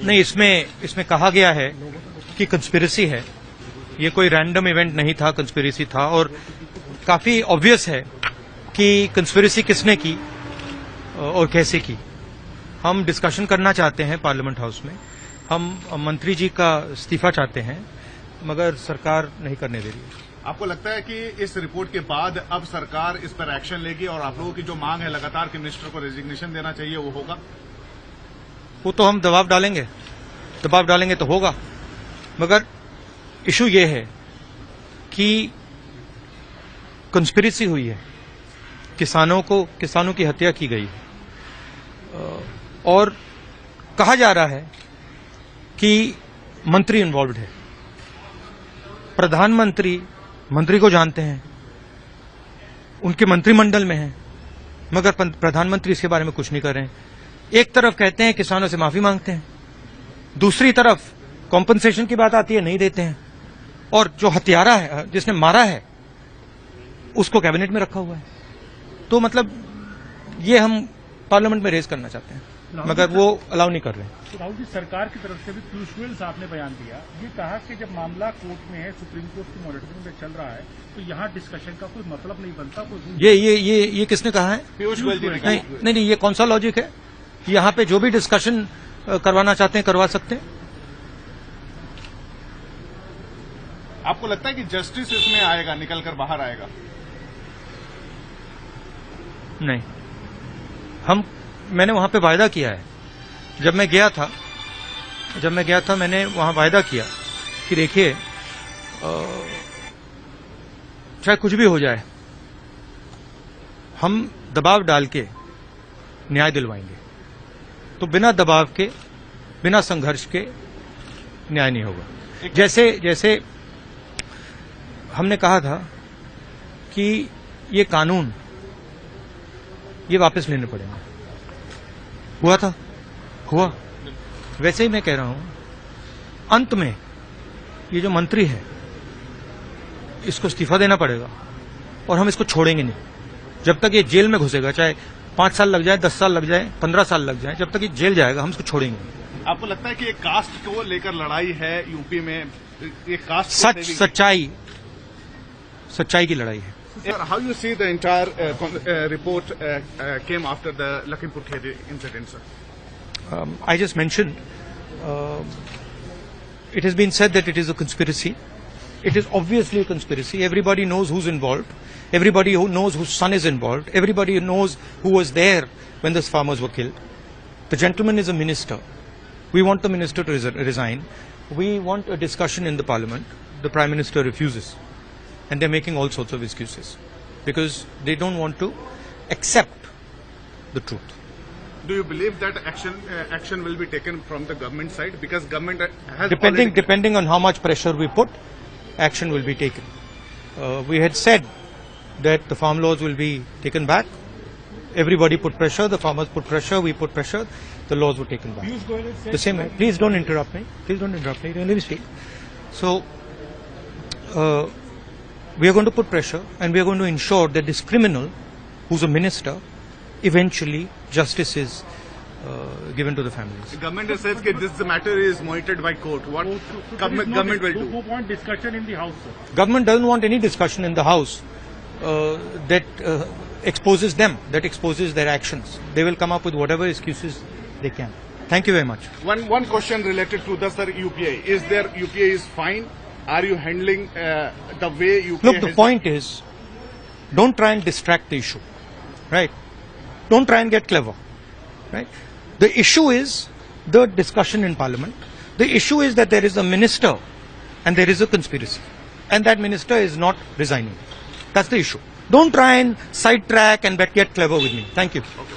नहीं, इसमें कहा गया है कि कंस्पिरेसी है, ये कोई रैंडम इवेंट नहीं था, कंस्पिरेसी था। और काफी ऑब्वियस है कि कंस्पिरेसी किसने की और कैसे की। हम डिस्कशन करना चाहते हैं पार्लियामेंट हाउस में, हम मंत्री जी का इस्तीफा चाहते हैं, मगर सरकार नहीं करने दे रही है। आपको लगता है कि इस रिपोर्ट के बाद अब सरकार इस पर एक्शन लेगी और आप लोगों की जो मांग है लगातार कि मिनिस्टर को रेजिग्नेशन देना चाहिए, वो होगा? वो तो हम दबाव डालेंगे तो होगा, मगर इशू ये है कि कंस्पिरेसी हुई है, किसानों की हत्या की गई है और कहा जा रहा है कि मंत्री इन्वॉल्वड है। प्रधानमंत्री मंत्री को जानते हैं, उनके मंत्रिमंडल में हैं, मगर प्रधानमंत्री इसके बारे में कुछ नहीं कर रहे हैं। एक तरफ कहते हैं किसानों से माफी मांगते हैं, दूसरी तरफ कॉम्पनसेशन की बात आती है, नहीं देते हैं, और जो हत्यारा है, जिसने मारा है, उसको कैबिनेट में रखा हुआ है। तो मतलब ये हम पार्लियामेंट में रेज करना चाहते हैं, मगर वो अलाउ नहीं कर रहे हैं। राहुल जी, सरकार की तरफ से भी पीयूष गोयल साहब ने बयान दिया, ये कहा कि जब मामला कोर्ट में है, सुप्रीम कोर्ट की मॉनिटरिंग में चल रहा है, तो यहाँ डिस्कशन का कोई मतलब नहीं बनता। ये किसने कहा है? पीयूष गोयल जी ने कहा। नहीं, ये कौन सा लॉजिक है? यहाँ पे जो भी डिस्कशन करवाना चाहते हैं करवा सकते हैं। आपको लगता है कि जस्टिस इसमें आएगा, निकल कर बाहर आएगा? नहीं, मैंने वहां पे वायदा किया है। जब मैं गया था मैंने वहां वायदा किया कि देखिए, चाहे कुछ भी हो जाए, हम दबाव डाल के न्याय दिलवाएंगे। तो बिना दबाव के, बिना संघर्ष के न्याय नहीं होगा। जैसे हमने कहा था कि ये कानून ये वापस लेने पड़ेंगे, हुआ। वैसे ही मैं कह रहा हूं, अंत में ये जो मंत्री है, इसको इस्तीफा देना पड़ेगा और हम इसको छोड़ेंगे नहीं। जब तक ये जेल में घुसेगा, चाहे 5 साल लग जाए, 10 साल लग जाए, 15 साल लग जाए, जब तक ये जेल जाएगा, हम इसको छोड़ेंगे। आपको लगता है कि एक कास्ट को लेकर लड़ाई है यूपी में, एक कास्ट सच्चाई की लड़ाई है। How you see the entire report came after the Lakhimpur Kheri incident, sir? I just mentioned, it has been said that it is a conspiracy. It is obviously a conspiracy. Everybody knows who's involved. Everybody who knows whose son is involved. Everybody knows who was there when those farmers were killed. The gentleman is a minister. We want the minister to resign. We want a discussion in the parliament. The Prime Minister refuses. And they're making all sorts of excuses because they don't want to accept the truth. Do you believe that action will be taken from the government side? Because government has depending on how much pressure we put, action will be taken. We had said that the farm laws will be taken back. Everybody put pressure, the farmers put pressure, we put pressure, the laws were taken back. The same way. Please don't interrupt me. Let me speak. So, we are going to put pressure and we are going to ensure that this criminal, who's a minister, eventually justice is given to the families. The government says that this matter is monitored by court. What government will do? Who want discussion in the house, sir? Government doesn't want any discussion in the house that exposes them, that exposes their actions. They will come up with whatever excuses they can. Thank you very much. One question related to the UPI. Is there UPI is fine? Are you handling the way UPI? Look, the point is, don't try and distract the issue, right? Don't try and get clever, right? The issue is the discussion in Parliament. The issue is that there is a minister and there is a conspiracy, and that minister is not resigning. That's the issue. Don't try and sidetrack and get clever with me. Thank you. Okay.